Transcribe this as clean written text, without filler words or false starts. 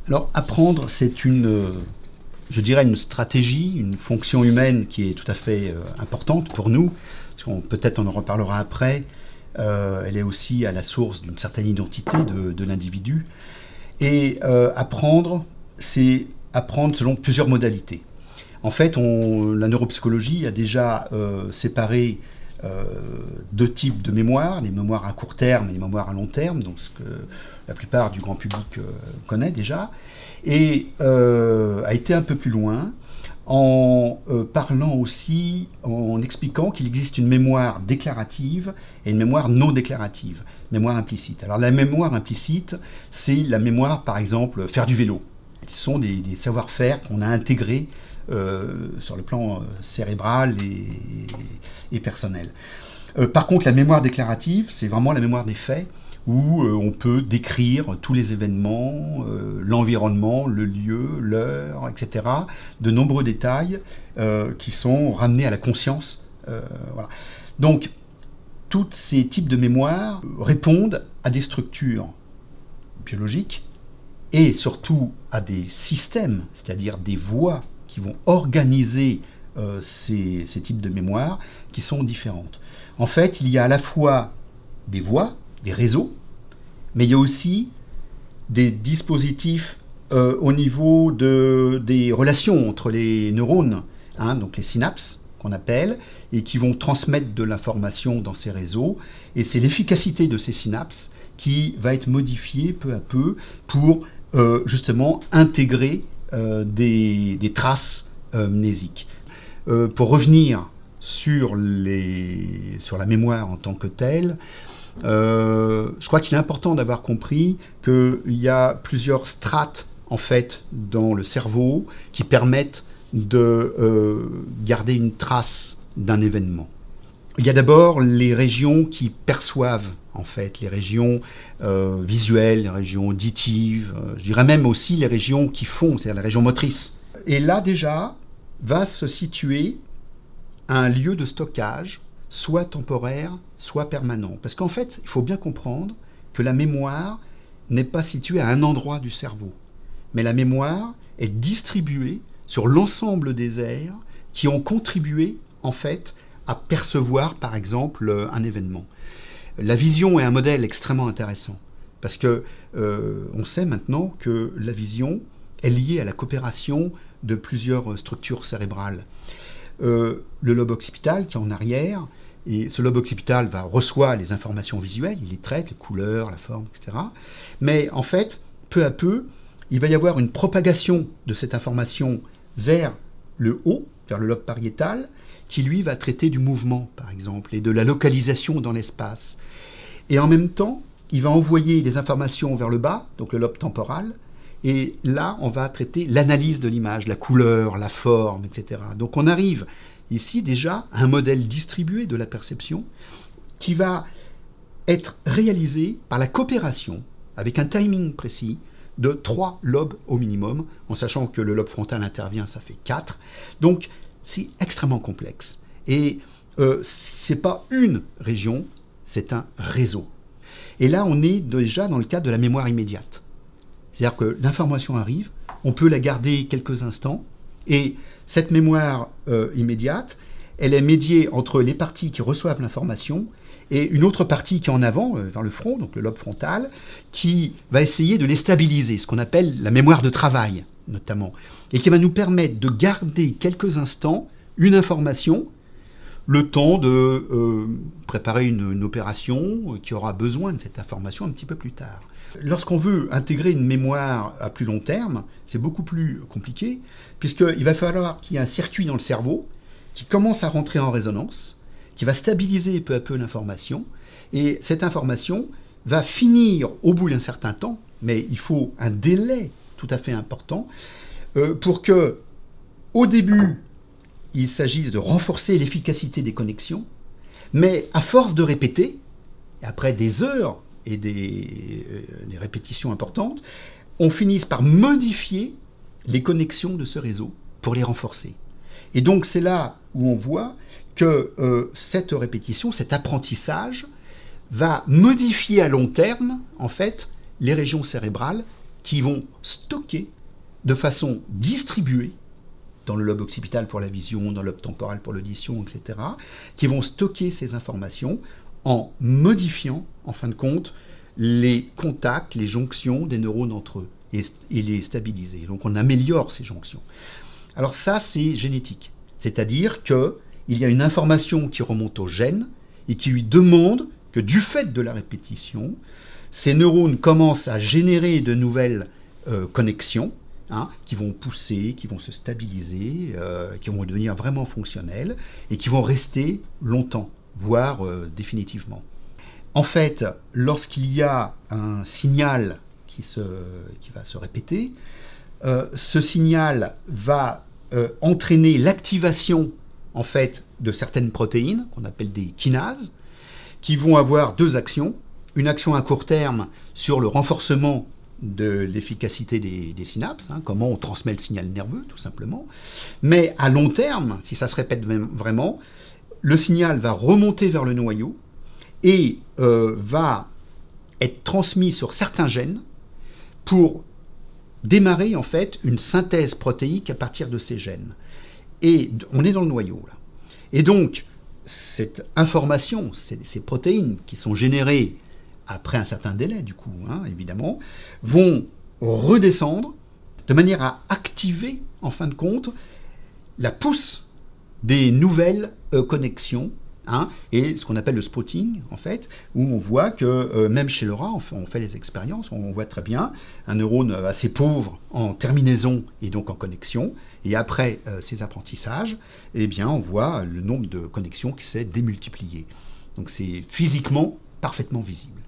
Alors, apprendre, c'est je dirais, une stratégie, une fonction humaine qui est tout à fait importante pour nous. Peut-être on en reparlera après. Elle est aussi à la source d'une certaine identité de l'individu. Et apprendre, c'est apprendre selon plusieurs modalités. En fait, la neuropsychologie a déjà séparé deux types de mémoire, les mémoires à court terme et les mémoires à long terme, donc ce que la plupart du grand public connaît déjà, et a été un peu plus loin en parlant aussi, en expliquant qu'il existe une mémoire déclarative et une mémoire non déclarative, mémoire implicite. Alors la mémoire implicite, c'est la mémoire, par exemple, faire du vélo. Ce sont des savoir-faire qu'on a intégrés sur le plan cérébral et personnel. Par contre, la mémoire déclarative, c'est vraiment la mémoire des faits, où on peut décrire tous les événements, l'environnement, le lieu, l'heure, etc. De nombreux détails qui sont ramenés à la conscience. Voilà. Donc, tous ces types de mémoire répondent à des structures biologiques et surtout à des systèmes, c'est-à-dire des voies qui vont organiser ces types de mémoire qui sont différentes. En fait, il y a à la fois des voies, des réseaux, mais il y a aussi des dispositifs au niveau des relations entre les neurones, donc les synapses qu'on appelle, et qui vont transmettre de l'information dans ces réseaux. Et c'est l'efficacité de ces synapses qui va être modifiée peu à peu pour justement intégrer des traces mnésiques. Pour revenir sur la mémoire en tant que telle, je crois qu'il est important d'avoir compris qu'il y a plusieurs strates en fait dans le cerveau qui permettent de garder une trace d'un événement. Il y a d'abord les régions qui perçoivent, en fait, les régions visuelles, les régions auditives, je dirais même aussi les régions qui font, c'est-à-dire les régions motrices. Et là déjà va se situer un lieu de stockage, soit temporaire, soit permanent. Parce qu'en fait, il faut bien comprendre que la mémoire n'est pas située à un endroit du cerveau, mais la mémoire est distribuée sur l'ensemble des aires qui ont contribué, en fait, à percevoir, par exemple, un événement. La vision est un modèle extrêmement intéressant, parce que on sait maintenant que la vision est liée à la coopération de plusieurs structures cérébrales. Le lobe occipital qui est en arrière, et ce lobe occipital reçoit les informations visuelles, il les traite, les couleurs, la forme, etc. Mais en fait, peu à peu, il va y avoir une propagation de cette information vers le haut, vers le lobe pariétal, qui lui va traiter du mouvement, par exemple, et de la localisation dans l'espace. Et en même temps, il va envoyer des informations vers le bas, donc le lobe temporal, et là, on va traiter l'analyse de l'image, la couleur, la forme, etc. Donc on arrive ici déjà à un modèle distribué de la perception qui va être réalisé par la coopération, avec un timing précis, de 3 lobes au minimum, en sachant que le lobe frontal intervient, ça fait 4. Donc c'est extrêmement complexe. Et ce n'est pas une région, c'est un réseau. Et là, on est déjà dans le cadre de la mémoire immédiate. C'est-à-dire que l'information arrive, on peut la garder quelques instants, et cette mémoire immédiate, elle est médiée entre les parties qui reçoivent l'information et une autre partie qui est en avant, vers le front, donc le lobe frontal, qui va essayer de les stabiliser, ce qu'on appelle la mémoire de travail, notamment, et qui va nous permettre de garder quelques instants une information, le temps de préparer une opération qui aura besoin de cette information un petit peu plus tard. Lorsqu'on veut intégrer une mémoire à plus long terme, c'est beaucoup plus compliqué, puisqu'il va falloir qu'il y ait un circuit dans le cerveau qui commence à rentrer en résonance, qui va stabiliser peu à peu l'information, et cette information va finir au bout d'un certain temps, mais il faut un délai tout à fait important, pour que, au début, il s'agisse de renforcer l'efficacité des connexions, mais à force de répéter, après des heures et des répétitions importantes, on finisse par modifier les connexions de ce réseau pour les renforcer. Et donc c'est là où on voit que cette répétition, cet apprentissage, va modifier à long terme, en fait, les régions cérébrales qui vont stocker de façon distribuée, dans le lobe occipital pour la vision, dans le lobe temporal pour l'audition, etc., qui vont stocker ces informations en modifiant, en fin de compte, les contacts, les jonctions des neurones entre eux, et les stabiliser. Donc on améliore ces jonctions. Alors ça, c'est génétique. C'est-à-dire qu'il y a une information qui remonte au gène et qui lui demande que du fait de la répétition, ces neurones commencent à générer de nouvelles connexions, qui vont pousser, qui vont se stabiliser, qui vont devenir vraiment fonctionnels et qui vont rester longtemps, voire définitivement. En fait, lorsqu'il y a un signal qui va se répéter, ce signal va entraîner l'activation en fait, de certaines protéines, qu'on appelle des kinases, qui vont avoir deux actions. Une action à court terme sur le renforcement de l'efficacité des synapses, comment on transmet le signal nerveux, tout simplement. Mais à long terme, si ça se répète vraiment, le signal va remonter vers le noyau et va être transmis sur certains gènes pour démarrer en fait une synthèse protéique à partir de ces gènes. Et on est dans le noyau là. Et donc, cette information, ces protéines qui sont générées après un certain délai, du coup, évidemment, vont redescendre de manière à activer, en fin de compte, la pousse des nouvelles connexions, et ce qu'on appelle le spotting, en fait, où on voit que même chez le rat, on fait les expériences, on voit très bien un neurone assez pauvre en terminaison et donc en connexion, et après ces apprentissages, eh bien, on voit le nombre de connexions qui s'est démultiplié. Donc c'est physiquement parfaitement visible.